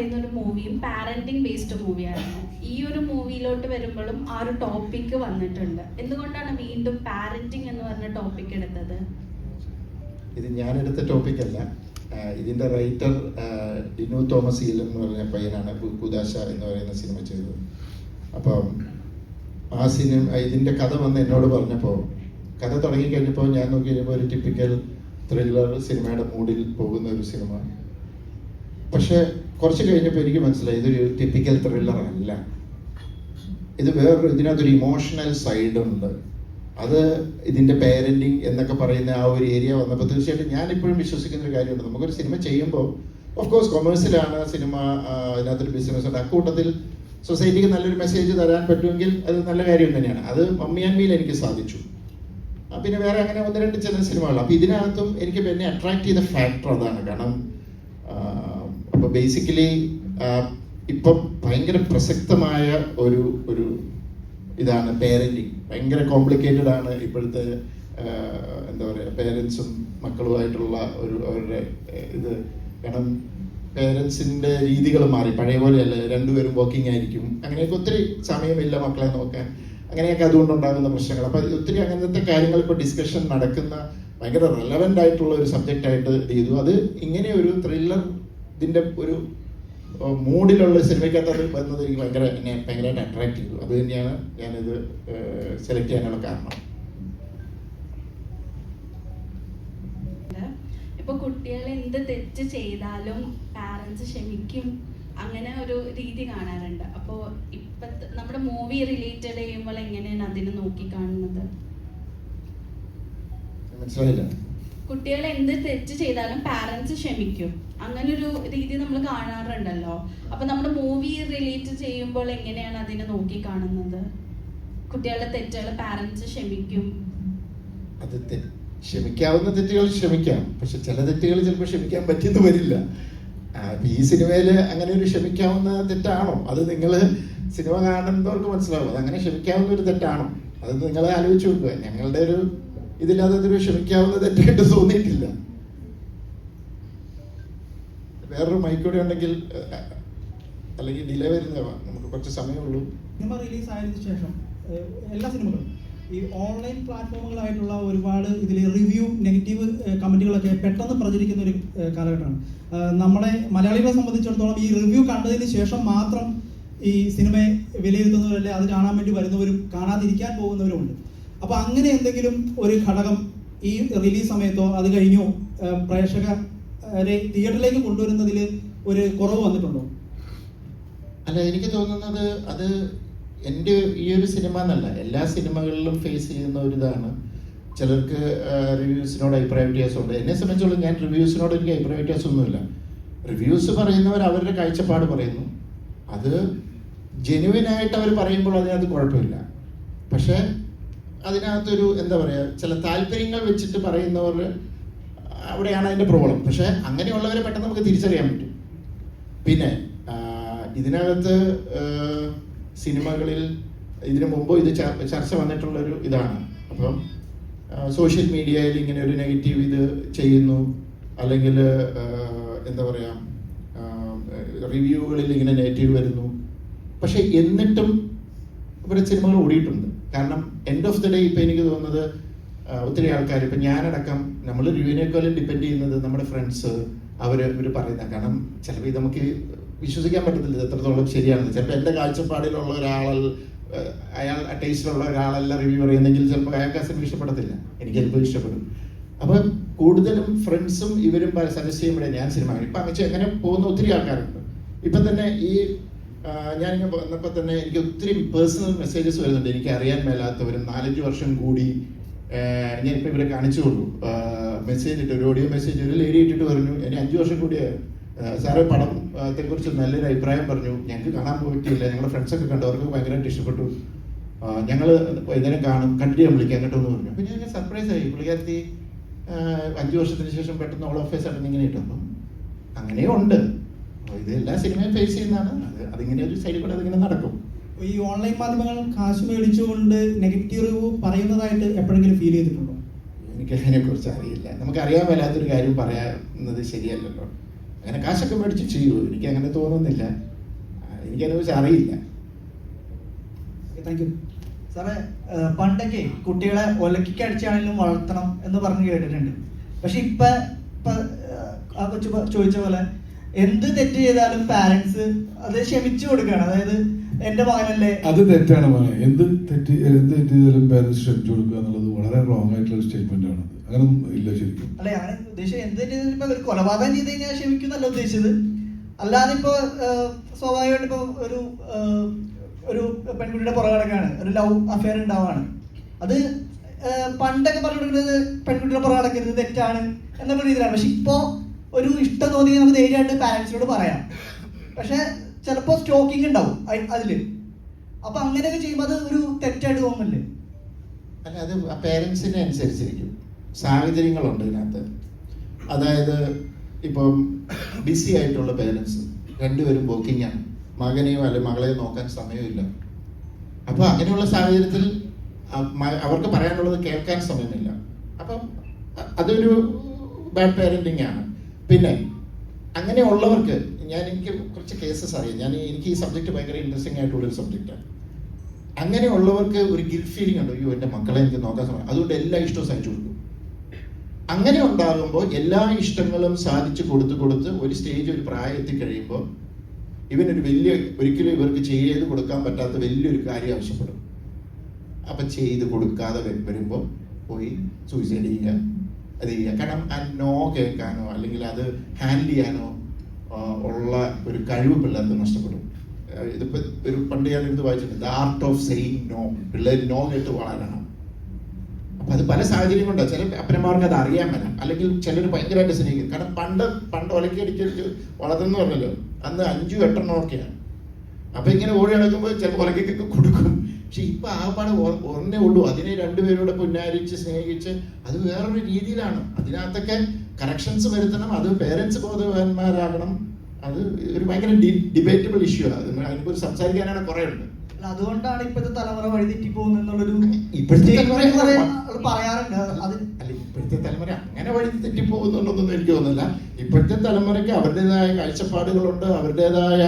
പറയുന്ന ഒരു മൂവിയും parenting based മൂവിയായിരുന്നു. ഈ ഒരു മൂവിയിലോട്ട് വരുമ്പോഴും ആ ഒരു ടോപ്പിക് വന്നിട്ടുണ്ട്. എന്തുകൊണ്ടാണ് വീണ്ടും പാരന്റിങ് എന്ന് പറഞ്ഞ ടോപ്പിക് എടുത്തത്? ഇത് ഞാനെടുത്ത ടോപ്പിക് അല്ല. ഇതിൻ്റെ റൈറ്റർ ഡിനു തോമസ് ഈലൻ എന്ന് പറഞ്ഞ പയ്യനാണ് കുദാശ എന്ന് പറയുന്ന സിനിമ ചെയ്തത്. അപ്പം ആ സിനിമ ഇതിൻ്റെ കഥ വന്ന് എന്നോട് പറഞ്ഞപ്പോൾ, കഥ തുടങ്ങിക്കഴിഞ്ഞപ്പോൾ ഞാൻ നോക്കി കഴിഞ്ഞപ്പോൾ ഒരു ടിപ്പിക്കൽ ത്രില്ലർ സിനിമയുടെ മൂഡിൽ പോകുന്ന ഒരു സിനിമ. പക്ഷെ കുറച്ച് കഴിഞ്ഞപ്പോൾ എനിക്ക് മനസ്സിലായി ഇതൊരു ടിപ്പിക്കൽ ത്രില്ലർ അല്ല, ഇത് ഇതിനകത്തൊരു ഇമോഷണൽ സൈഡ് ഉണ്ട്. അത് ഇതിൻ്റെ പേരൻറ്റിങ് എന്നൊക്കെ പറയുന്ന ആ ഒരു ഏരിയ വന്നപ്പോൾ തീർച്ചയായിട്ടും ഞാനിപ്പോഴും വിശ്വസിക്കുന്ന ഒരു കാര്യമുണ്ട്. നമുക്കൊരു സിനിമ ചെയ്യുമ്പോൾ ഓഫ് കോഴ്സ് കൊമേഴ്സ്യലാണ് സിനിമ, അതിനകത്തൊരു ബിസിനസ് ഉണ്ട്. അക്കൂട്ടത്തിൽ സൊസൈറ്റിക്ക് നല്ലൊരു മെസ്സേജ് തരാൻ പറ്റുമെങ്കിൽ അത് നല്ല കാര്യം തന്നെയാണ്. അത് മമ്മി ആൻഡ് മീൽ എനിക്ക് സാധിച്ചു. പിന്നെ വേറെ അങ്ങനെ ഒന്ന് രണ്ട് ചില സിനിമകൾ. അപ്പോൾ ഇതിനകത്തും എനിക്ക് എന്നെ അട്രാക്ട് ചെയ്ത ഫാക്ടർ അതാണ്. കാരണം അപ്പോൾ ബേസിക്കലി ഇപ്പം ഭയങ്കര പ്രസക്തമായ ഒരു ഒരു ഇതാണ് പേരൻറ്റിങ്. ഭയങ്കര കോംപ്ലിക്കേറ്റഡ് ആണ് ഇപ്പോഴത്തെ എന്താ പറയുക, പേരൻസും മക്കളുമായിട്ടുള്ള അവരുടെ ഇത്. കാരണം പേരൻസിൻ്റെ രീതികൾ മാറി, പഴയ പോലെയല്ല. രണ്ടുപേരും വർക്കിംഗ് ആയിരിക്കും, അങ്ങനെയൊക്കെ ഒത്തിരി സമയമില്ല മക്കളെ നോക്കാൻ, അങ്ങനെയൊക്കെ അതുകൊണ്ടുണ്ടാകുന്ന പ്രശ്നങ്ങൾ. അപ്പോൾ ഒത്തിരി അങ്ങനത്തെ കാര്യങ്ങൾ ഇപ്പോൾ ഡിസ്കഷൻ നടക്കുന്ന ഭയങ്കര റെലവൻ്റ് ആയിട്ടുള്ള ഒരു സബ്ജക്റ്റായിട്ട് ചെയ്തു. അത് ഇങ്ങനെ ഒരു ത്രില്ലർ ഇതിൻ്റെ ഒരു മൂഡിലുള്ള സിനിമയ്ക്കകത്ത് അത് വന്നത് എനിക്ക് എന്നെ ഭയങ്കരമായിട്ട് അട്രാക്ട് ചെയ്തു. അത് തന്നെയാണ് ഞാനിത് സെലക്ട് ചെയ്യാനുള്ള കാരണം. ഇപ്പൊ കുട്ടികൾ എന്ത് തെറ്റ് ചെയ്താലും പാരന്റ്സ് ക്ഷമിക്കും, അങ്ങനെ ഒരു രീതി കാണാറുണ്ട്. അപ്പോൾ ഇപ്പത്തെ നമ്മുടെ മൂവി റിലേറ്റഡ് ചെയ്യുമ്പോൾ എങ്ങനെയാണ് അതിനെ നോക്കി കാണുന്നത്? മനസ്സിലായില്ല. കുട്ടികൾ എന്ത് തെറ്റ് ചെയ്താലും പാരന്റ്സ് ക്ഷമിക്കും, അങ്ങനെ ഒരു രീതി നമ്മൾ കാണാറുണ്ടല്ലോ. അപ്പൊ നമ്മുടെ മൂവി റിലേറ്റ് ചെയ്യുമ്പോൾ എങ്ങനെയാണ് അതിനെ നോക്കി കാണുന്നത്? കുട്ടികളുടെ തെറ്റുകൾ പാരന്റ്സ് ക്ഷമിക്കും. അത് ക്ഷമിക്കാവുന്ന തെറ്റുകൾ ക്ഷമിക്കാം, പക്ഷെ ചില തെറ്റുകൾ ചിലപ്പോൾ ക്ഷമിക്കാൻ പറ്റിയെന്ന് വരില്ല. ഈ സിനിമയിൽ അങ്ങനെ ഒരു ക്ഷമിക്കാവുന്ന തെറ്റാണോ? അത് നിങ്ങൾ സിനിമ കാണുന്നവർക്ക് മനസ്സിലാവും. അത് അങ്ങനെ ക്ഷമിക്കാവുന്ന ഒരു തെറ്റാണോ? അത് നിങ്ങൾ ആലോചിച്ച് നോക്കുക. ഞങ്ങളുടെ ഒരു ഇതില്ലാതൊരു ക്ഷമിക്കാവുന്ന തെറ്റായിട്ട് തോന്നിയിട്ടില്ല. വേറൊരു മൈക്കൂടെ ഉണ്ടെങ്കിൽ, അല്ലെങ്കിൽ ഡിലേ വരുന്നതാ, നമുക്ക് കുറച്ച് സമയമുള്ളൂ. സിനിമ റിലീസ് ആയതിനു ശേഷം എല്ലാ സിനിമകളും ഈ ഓൺലൈൻ പ്ലാറ്റ്ഫോമുകളായിട്ടുള്ള ഒരുപാട് ഇതിൽ റിവ്യൂ നെഗറ്റീവ് കമൻറ്റുകളൊക്കെ പെട്ടെന്ന് പ്രചരിക്കുന്ന ഒരു കാലഘട്ടമാണ്. നമ്മളെ മലയാളികളെ സംബന്ധിച്ചിടത്തോളം ഈ റിവ്യൂ കണ്ടതിന് ശേഷം മാത്രം ഈ സിനിമയെ വിലയിരുത്തുന്നവരല്ലേ, അത് കാണാൻ വേണ്ടി വരുന്നവരും കാണാതിരിക്കാൻ പോകുന്നവരും ഉണ്ട്. അപ്പോൾ അങ്ങനെ എന്തെങ്കിലും ഒരു ഘടകം ഈ റിലീസ് സമയത്തോ അത് കഴിഞ്ഞോ പ്രേക്ഷകരെ തിയേറ്ററിലേക്ക് കൊണ്ടുവരുന്നതിൽ ഒരു കുറവ് വന്നിട്ടുണ്ടോ? അല്ല, എനിക്ക് തോന്നുന്നത് അത് എൻ്റെ ഈ ഒരു സിനിമ എന്നല്ല, എല്ലാ സിനിമകളിലും ഫേസ് ചെയ്യുന്ന ഒരു ഇതാണ്. ചിലർക്ക് റിവ്യൂസിനോട് അഭിപ്രായ വ്യത്യാസമുണ്ട്. എന്നെ സംബന്ധിച്ചോളം ഞാൻ റിവ്യൂസിനോട് എനിക്ക് അഭിപ്രായ വ്യത്യാസമൊന്നുമില്ല. റിവ്യൂസ് പറയുന്നവർ അവരുടെ കാഴ്ചപ്പാട് പറയുന്നു, അത് ജെനുവിനായിട്ട് അവർ പറയുമ്പോൾ അതിനകത്ത് കുഴപ്പമില്ല. പക്ഷേ അതിനകത്തൊരു എന്താ പറയുക, ചില താല്പര്യങ്ങൾ വെച്ചിട്ട് പറയുന്നവർ, അവിടെയാണ് അതിൻ്റെ പ്രോബ്ലം. പക്ഷേ അങ്ങനെയുള്ളവരെ പെട്ടെന്ന് നമുക്ക് തിരിച്ചറിയാൻ പറ്റും. പിന്നെ ഇതിനകത്ത് സിനിമകളിൽ ഇതിനു മുമ്പ് ഇത് ചർച്ച വന്നിട്ടുള്ളൊരു ഇതാണ്. അപ്പം സോഷ്യൽ മീഡിയയിൽ ഇങ്ങനെ ഒരു നെഗറ്റീവ് ഇത് ചെയ്യുന്നു, അല്ലെങ്കിൽ എന്താ പറയുക, റിവ്യൂകളിൽ ഇങ്ങനെ നെഗറ്റീവ് വരുന്നു. പക്ഷെ എന്നിട്ടും ഇവിടെ സിനിമകൾ ഓടിയിട്ടുണ്ട്. കാരണം എൻഡ് ഓഫ് ദ ഡേ ഇപ്പം എനിക്ക് തോന്നുന്നത് ഒത്തിരി ആൾക്കാർ, ഇപ്പം ഞാനടക്കം, നമ്മൾ റിവ്യൂവിനേക്കാളും ഡിപ്പെൻഡ് ചെയ്യുന്നത് നമ്മുടെ ഫ്രണ്ട്സ്, അവർ പറയുന്ന. കാരണം ചിലപ്പോൾ ഇത് നമുക്ക് വിശ്വസിക്കാൻ പറ്റത്തില്ല എത്രത്തോളം ശരിയാണെന്ന്. ചിലപ്പോൾ എൻ്റെ കാഴ്ചപ്പാടിലുള്ള അയാൾ ടേസ്റ്റിലുള്ള ഒരാളല്ല റിവ്യൂ പറയുന്നെങ്കിൽ ചിലപ്പോൾ അയാൾക്ക് ആ സിനിമ ഇഷ്ടപ്പെടത്തില്ല, എനിക്ക് ചിലപ്പോൾ ഇഷ്ടപ്പെടും. അപ്പം കൂടുതലും ഫ്രണ്ട്സും ഇവരും സജസ്റ്റ് ചെയ്യുമ്പോഴേ ഞാൻ സിനിമ കാണും. ഇപ്പം അങ്ങനെ എങ്ങനെ പോകുന്ന ഒത്തിരി ആൾക്കാരുണ്ട്. ഇപ്പം തന്നെ ഈ ഞാനിങ്ങനെ വന്നപ്പോൾ തന്നെ എനിക്ക് ഒത്തിരി പേഴ്സണൽ മെസ്സേജസ് വരുന്നുണ്ട്. എനിക്ക് അറിയാൻ മേലാത്തവരും 4-5 വർഷം കൂടി ഞാനിപ്പോൾ ഇവരെ കാണിച്ചുകൊള്ളൂ. മെസ്സേജ് ഇട്ട്, ഒരു ഓഡിയോ മെസ്സേജ് ഒരു ലേഡി ഇട്ടിട്ട് പറഞ്ഞു, ഇനി 5 വർഷം കൂടി സാറ് പടത്തെക്കുറിച്ച് നല്ലൊരു അഭിപ്രായം പറഞ്ഞു, ഞങ്ങൾക്ക് കാണാൻ പറ്റിയില്ല, ഞങ്ങളുടെ ഫ്രണ്ട്സൊക്കെ കണ്ടു, അവർക്ക് ഭയങ്കരമായിട്ട് ഇഷ്ടപ്പെട്ടു, ഞങ്ങൾ വൈകുന്നേരം കണ്ടിട്ട് ഞാൻ വിളിക്കാൻ കേട്ടോ എന്ന് പറഞ്ഞു. അപ്പോൾ ഞാൻ സർപ്രൈസ് ആയി. പുള്ളിക്കാരത്തി 5 വർഷത്തിന് ശേഷം പെട്ടെന്ന് ഓൾ ഓഫ് എ സഡൻ ഇങ്ങനെ ഇട്ടു. അപ്പം അങ്ങനെയും ഉണ്ട്. ഇത് എല്ലാ സിനിമയും ഫേസ് ചെയ്യുന്നതാണ്. അതിങ്ങനെ ഒരു സൈഡിൽ കൂടെ അതിങ്ങനെ നടക്കും. ഈ ഓൺലൈൻ മാധ്യമങ്ങൾ കാശ് മേടിച്ചുകൊണ്ട് നെഗറ്റീവ് റിവ്യൂ പറയുന്നതായിട്ട് എപ്പോഴെങ്കിലും ഫീൽ ചെയ്തിട്ടുണ്ടോ? എനിക്ക് അതിനെക്കുറിച്ച് അറിയില്ല. നമുക്കറിയാൻ മേലാത്തൊരു കാര്യം പറയുന്നത് ശരിയല്ലല്ലോ. അങ്ങനെ കാശൊക്കെ മേടിച്ച് ചെയ്യൂ, എനിക്ക് അങ്ങനെ തോന്നുന്നില്ല, എനിക്കതിനെക്കുറിച്ച് അറിയില്ല. Thank you. സാറേ, പണ്ടൊക്കെ കുട്ടികളെ ഒലക്കിക്കടിച്ചാണെങ്കിലും വളർത്തണം എന്ന് പറഞ്ഞ് കേട്ടിട്ടുണ്ട്. പക്ഷെ ഇപ്പൊ ആ കൊച്ചു ചോദിച്ച പോലെ എന്ത് തെറ്റ് ചെയ്താലും പാരന്റ്സ് അത് ക്ഷമിച്ചു കൊടുക്കുകയാണ്. അതായത് എന്റെ മകനല്ലേ. അത് തെറ്റാണ് മോനെ. എന്ത് തെറ്റ് ചെയ്താലും പാരന്റ്സ് ക്ഷമിച്ചു കൊടുക്കുക എന്നുള്ളത് വളരെ റോങ് ആയിട്ടുള്ള ഒരു സ്റ്റേറ്റ്മെന്റ് ആണ്. അങ്ങനൊന്നും ഇല്ല ശരിക്കും. അല്ലെ, അങ്ങനെ ഉദ്ദേശിച്ചത് എന്ത് തെറ്റ് ചെയ്താലും ഇപ്പൊ ഒരു കൊലപാതകം ചെയ്ത് കഴിഞ്ഞാൽ ക്ഷമിക്കുന്നല്ല ഉദ്ദേശിച്ചത്. അല്ലാതെ ഇപ്പൊ സ്വാഭാവികമായിട്ട് ഇപ്പൊ ഒരു പെൺകുട്ടിയുടെ പുറകടക്കാണ്, ഒരു ലവ് അഫെയർ ഉണ്ടാവാണ്, അത് പണ്ടൊക്കെ പറഞ്ഞിട്ടുള്ളത് പെൺകുട്ടിയുടെ പുറകടക്കരുത്, തെറ്റാണ് എന്നുള്ള രീതിയിലാണ്. പക്ഷെ ഇപ്പോ ഒരു ഇഷ്ടം തോന്നി നമുക്ക് ധൈര്യമായിട്ട് പാരന്റ്സിനോട് പറയാം. പക്ഷെ ചിലപ്പോൾ സ്റ്റോക്കിംഗ് ഉണ്ടാവും അതില്. അപ്പൊ അങ്ങനെയൊക്കെ ചെയ്യുമ്പോൾ അത് ഒരു തെറ്റായിട്ട് തോന്നുന്നില്ലേ? അല്ല, അത് പേരൻസിനെ അനുസരിച്ചിരിക്കും, സാഹചര്യങ്ങളുണ്ട് ഇതിനകത്ത്. അതായത് ഇപ്പം ബിസി ആയിട്ടുള്ള പേരൻസ് രണ്ടുപേരും വർക്കിംഗ് ആണ്, മകനെയോ അല്ലെങ്കിൽ മകളെയോ നോക്കാൻ സമയമില്ല. അപ്പോൾ അങ്ങനെയുള്ള സാഹചര്യത്തിൽ അവർക്ക് പറയാനുള്ളത് കേൾക്കാൻ സമയമില്ല. അപ്പം അതൊരു ബാഡ് പേരൻറ്റിങ് ആണ്. പിന്നെ അങ്ങനെയുള്ളവർക്ക് എനിക്ക് കുറച്ച് കേസസ് അറിയാം. എനിക്ക് ഈ സബ്ജക്റ്റ് ഭയങ്കര ഇൻട്രസ്റ്റിംഗ് ആയിട്ടുള്ളൊരു സബ്ജക്റ്റാണ്. അങ്ങനെയുള്ളവർക്ക് ഒരു ഗിൽറ്റ് ഫീലിംഗ് ഉണ്ട്, അയ്യോ എൻ്റെ മക്കളെ എനിക്ക് നോക്കാൻ സമയം, അതുകൊണ്ട് എല്ലാ ഇഷ്ടവും സാധിച്ചു കൊടുക്കും. അങ്ങനെ ഉണ്ടാകുമ്പോൾ എല്ലാ ഇഷ്ടങ്ങളും സാധിച്ചു കൊടുത്ത് ഒരു സ്റ്റേജ്, ഒരു പ്രായം എത്തിക്കഴിയുമ്പോൾ ഇവനൊരു ഒരിക്കലും ഇവർക്ക് ചെയ്ത് കൊടുക്കാൻ പറ്റാത്ത വലിയൊരു കാര്യം ആവശ്യപ്പെടും. അപ്പം ചെയ്ത് കൊടുക്കാതെ വരുമ്പോൾ പോയി സൂയിസൈഡ് ചെയ്യുക, അത് ചെയ്യുക. കാരണം ആ നോ കേൾക്കാനോ അല്ലെങ്കിൽ അത് ഹാൻഡിൽ ചെയ്യാനോ ഉള്ള ഒരു കഴിവ് പിള്ളേർക്ക് നഷ്ടപ്പെടും. ഇതിപ്പോൾ ഒരു പണ്ട് ഞാൻ എടുത്ത് വായിച്ചിട്ടുണ്ട്, the art of saying no. പിള്ളേർ നോ കേട്ട് വളരണം. അപ്പം അത് പല സാഹചര്യങ്ങളുണ്ട്. ചില അപ്പനമാർക്ക് അത് അറിയാൻ പറ്റും, അല്ലെങ്കിൽ ചിലർ ഭയങ്കരമായിട്ട് സ്നേഹിക്കും. കാരണം പണ്ട് ഒലക്കടിച്ച് വളർത്തുന്നു പറഞ്ഞല്ലോ, അന്ന് 5-8 ഒക്കെയാണ്. അപ്പം ഇങ്ങനെ ഓടി നടക്കുമ്പോൾ ചിലപ്പോൾ ഒലക്കൊക്കെ കൊടുക്കും. പക്ഷെ ഇപ്പം ആ പാടെ ഒന്നേ ഉള്ളൂ, അതിനെ രണ്ടുപേരോടെ പുന്നാരിച്ച് സ്നേഹിച്ച് അത് വേറൊരു രീതിയിലാണ്. അതിനകത്തൊക്കെ കറക്ഷൻസ് വരുത്തണം, അത് പേരൻസ് ബോധവാന്മാരാകണം. അത് ഒരു ഭയങ്കര ഡിബേറ്റബിൾ ഇഷ്യൂ ആണ്. അതിനെക്കുറിച്ച് സംസാരിക്കാനാണ് കുറേ ഉണ്ട്. അതുകൊണ്ടാണ് ഇപ്പോഴത്തെ തലമുറ വഴിതെറ്റി പോകുന്നുള്ളൊരു ഇപ്പോഴത്തെ പറയാറുണ്ട്. അത് അല്ല, ഇപ്പോഴത്തെ തലമുറ അങ്ങനെ വഴി തെറ്റിപ്പോകുന്നുണ്ടെന്നൊന്നും എനിക്ക് തോന്നുന്നില്ല. ഇപ്പോഴത്തെ തലമുറയ്ക്ക് അവരുടേതായ കാഴ്ചപ്പാടുകളുണ്ട്, അവരുടേതായ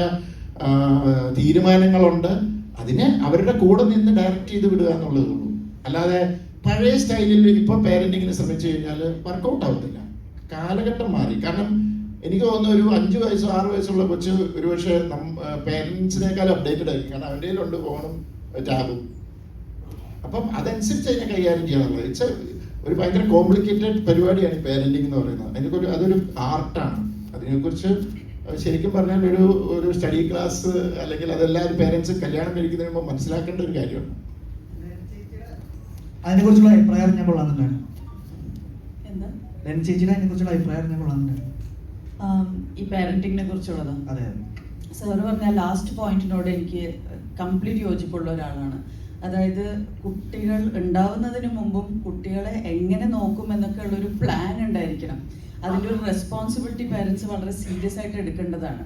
തീരുമാനങ്ങളുണ്ട്. അതിനെ അവരുടെ കൂടെ നിന്ന് ഡയറക്റ്റ് ചെയ്ത് വിടുക എന്നുള്ളതേ ഉള്ളൂ. അല്ലാതെ പഴയ സ്റ്റൈലിൽ ഇപ്പോൾ പേരന്റിങ്ങിന് ശ്രമിച്ചു കഴിഞ്ഞാൽ വർക്കൗട്ട് ആവത്തില്ല. കാലഘട്ടം മാറി. കാരണം എനിക്ക് തോന്നുന്നു ഒരു 5 വയസ്സോ 6 വയസ്സുള്ള കൊച്ച് ഒരുപക്ഷെ പേരൻസിനേക്കാൾ അപ്ഡേറ്റഡ് ആയിരിക്കും. കാരണം അവൻ്റെ കയ്യിലുണ്ട് ഫോണും ടാബും. അപ്പം അതനുസരിച്ച് അതിനെ കൈകാര്യം ചെയ്യാനുള്ളത്. ഇറ്റ്സ് ഒരു ഭയങ്കര കോംപ്ലിക്കേറ്റഡ് പരിപാടിയാണ് ഈ പേരന്റിങ് എന്ന് പറയുന്നത്. അതൊരു ആർട്ടാണ്. അതിനെക്കുറിച്ച് ശരിക്കും പറഞ്ഞാൽ ഒരു സ്റ്റഡി ക്ലാസ് അല്ലെങ്കിൽ അതെല്ലാവരും പേരൻസ് കല്യാണം കഴിക്കുന്നതിന് മുമ്പ് മനസ്സിലാക്കേണ്ട ഒരു കാര്യമാണ്. അതിനെക്കുറിച്ചുള്ള അഭിപ്രായം അറിഞ്ഞാൽ കൊള്ളാമെന്നുണ്ടായിരുന്നു. എന്താ ചേച്ചിയുടെ അതിനെക്കുറിച്ചുള്ള അഭിപ്രായം അറിഞ്ഞാൽ കൊള്ളാമെന്നുണ്ടായിരുന്നു. ഈ പാരന്റിങ്ങിനെ കുറിച്ചുള്ളതാ. അതെ, സാറ് പറഞ്ഞ ലാസ്റ്റ് പോയിന്റിനോട് എനിക്ക് കംപ്ലീറ്റ് യോജിപ്പുള്ള ഒരാളാണ്. അതായത് കുട്ടികൾ ഉണ്ടാവുന്നതിന് മുമ്പും കുട്ടികളെ എങ്ങനെ നോക്കും എന്നൊക്കെ ഉള്ളൊരു പ്ലാൻ ഉണ്ടായിരിക്കണം. അതിൻ്റെ ഒരു റെസ്പോൺസിബിലിറ്റി പാരൻസ് വളരെ സീരിയസ് ആയിട്ട് എടുക്കേണ്ടതാണ്.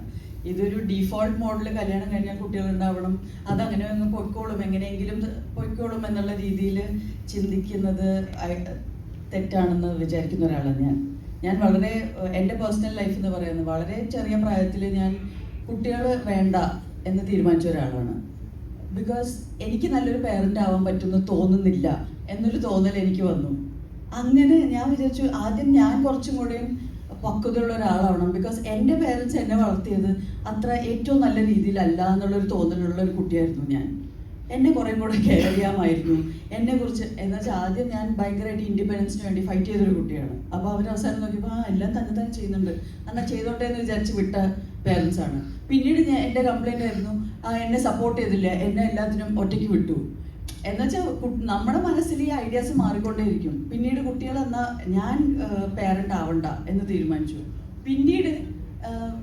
ഇതൊരു ഡീഫോൾട്ട് മോഡൽ കല്യാണം കഴിഞ്ഞാൽ കുട്ടികൾ ഉണ്ടാവണം, അതങ്ങനെ അങ്ങ് പൊയ്ക്കോളും, എങ്ങനെയെങ്കിലും പൊയ്ക്കോളും എന്നുള്ള രീതിയിൽ ചിന്തിക്കുന്നത് തെറ്റാണെന്ന് വിചാരിക്കുന്ന ഒരാളാണ് ഞാൻ വളരെ എൻ്റെ പേഴ്സണൽ ലൈഫ് എന്ന് പറയുന്നത് വളരെ ചെറിയ പ്രായത്തിൽ ഞാൻ കുട്ടികൾ വേണ്ട എന്ന് തീരുമാനിച്ച ഒരാളാണ്. ബിക്കോസ് എനിക്ക് നല്ലൊരു പേരൻ്റ് ആവാൻ പറ്റുമെന്ന് തോന്നുന്നില്ല എന്നൊരു തോന്നൽ എനിക്ക് വന്നു. അങ്ങനെ ഞാൻ വിചാരിച്ചു ആദ്യം ഞാൻ കുറച്ചും കൂടെയും പക്വതയുള്ള ഒരാളാവണം. ബിക്കോസ് എൻ്റെ പേരൻസ് എന്നെ വളർത്തിയത് അത്ര ഏറ്റവും നല്ല രീതിയിലല്ല എന്നുള്ളൊരു തോന്നലുള്ള ഒരു കുട്ടിയായിരുന്നു ഞാൻ. എന്നെ കുറേ കൂടെ കെയർ ചെയ്യാമായിരുന്നു എന്നെക്കുറിച്ച്. എന്ന് വെച്ചാൽ ആദ്യം ഞാൻ ഭയങ്കരമായിട്ട് ഇൻഡിപെൻഡൻസിന് വേണ്ടി ഫൈറ്റ് ചെയ്തൊരു കുട്ടിയാണ്. അപ്പോൾ അവർ അവസാനം നോക്കിയപ്പോൾ എല്ലാം തന്നെ ചെയ്യുന്നുണ്ട്, എന്നാൽ ചെയ്തോട്ടെ എന്ന് വിചാരിച്ച് വിട്ട പേരൻസ് ആണ്. പിന്നീട് എൻ്റെ കംപ്ലൈൻ്റ് ആയിരുന്നു എന്നെ സപ്പോർട്ട് ചെയ്തില്ല, എന്നെ എല്ലാത്തിനും ഒറ്റയ്ക്ക് വിട്ടു. എന്നുവെച്ചാൽ നമ്മുടെ മനസ്സിൽ ഈ ഐഡിയാസ് മാറിക്കൊണ്ടേയിരിക്കും. പിന്നീട് കുട്ടികൾ എന്നാൽ ഞാൻ പേരൻ്റ് ആവണ്ട എന്ന് തീരുമാനിച്ചു. പിന്നീട്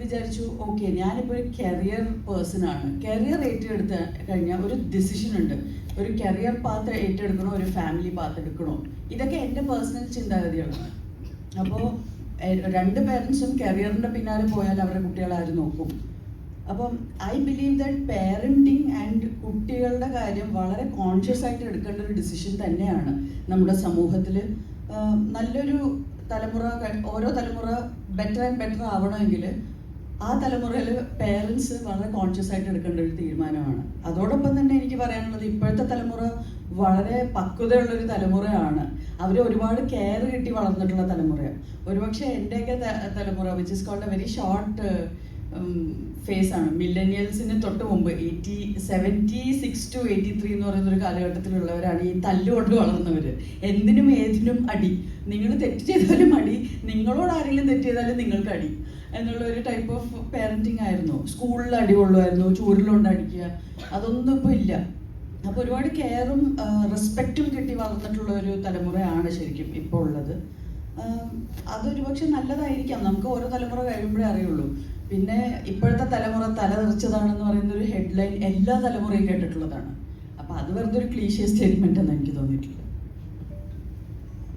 വിചാരിച്ചു ഓക്കെ ഞാനിപ്പോൾ ഒരു കരിയർ പേഴ്സണാണ്. കരിയർ ഏറ്റെടുത്ത് കഴിഞ്ഞാൽ ഒരു ഡിസിഷൻ ഉണ്ട്, ഒരു കരിയർ പാത്ത് ഏറ്റെടുക്കണോ ഒരു ഫാമിലി പാത്ത് എടുക്കണോ. ഇതൊക്കെ എൻ്റെ പേഴ്സണൽ ചിന്താഗതികളാണ്. അപ്പോൾ 2 പേരൻസും കരിയറിൻ്റെ പിന്നാലെ പോയാൽ അവരുടെ കുട്ടികളെ ആര് നോക്കും? അപ്പം I believe that parenting and കുട്ടികളുടെ കാര്യം വളരെ കോൺഷ്യസ് ആയിട്ട് എടുക്കേണ്ട ഒരു ഡിസിഷൻ തന്നെയാണ് നമ്മുടെ സമൂഹത്തിൽ. നല്ലൊരു തലമുറ, ഓരോ തലമുറ ബെറ്റർ ആൻഡ് ബെറ്റർ ആവണമെങ്കിൽ ആ തലമുറയിൽ പേരൻസ് വളരെ കോൺഷ്യസ് ആയിട്ട് എടുക്കേണ്ട ഒരു തീരുമാനമാണ്. അതോടൊപ്പം തന്നെ എനിക്ക് പറയാനുള്ളത്, ഇപ്പോഴത്തെ തലമുറ വളരെ പക്വതയുള്ളൊരു തലമുറയാണ്. അവർ ഒരുപാട് കെയർ കിട്ടി വളർന്നിട്ടുള്ള തലമുറയാണ്. ഒരുപക്ഷെ എൻ്റെയൊക്കെ തലമുറ which is called a very short phase ആണ്. മില്ലനിയൽസിന് തൊട്ട് മുമ്പ് 76 to 83 എന്ന് പറയുന്ന ഒരു കാലഘട്ടത്തിലുള്ളവരാണ് ഈ തല്ലുകൊണ്ട് വളർന്നവർ. എന്തിനും ഏതിനും അടി, നിങ്ങൾ തെറ്റ് ചെയ്താലും അടി, നിങ്ങളോട് ആരെങ്കിലും തെറ്റ് ചെയ്താലും നിങ്ങൾക്ക് അടി എന്നുള്ള ഒരു ടൈപ്പ് ഓഫ് പാരൻറ്റിങ് ആയിരുന്നു. സ്കൂളിൽ അടി കൊള്ളുമായിരുന്നു, ചൂരിലുകൊണ്ട് അടിക്കുക, അതൊന്നും ഇപ്പോൾ ഇല്ല. അപ്പോൾ ഒരുപാട് കെയറും റെസ്പെക്റ്റും കിട്ടി വളർന്നിട്ടുള്ള ഒരു തലമുറയാണ് ശരിക്കും ഇപ്പോൾ ഉള്ളത്. അതൊരു പക്ഷെ നല്ലതായിരിക്കാം, നമുക്ക് ഓരോ തലമുറ കഴിയുമ്പോഴേ അറിയുള്ളൂ. പിന്നെ ഇപ്പോഴത്തെ തലമുറ തലതെറിച്ചതാണെന്ന് പറയുന്ന ഒരു ഹെഡ്ലൈൻ എല്ലാ തലമുറയും കേട്ടിട്ടുള്ളതാണ്. അപ്പോൾ അത് വെറുതെ ഒരു ക്ലീഷ്യ സ്റ്റേറ്റ്മെൻ്റ് എന്ന് എനിക്ക് തോന്നിയിട്ടില്ല.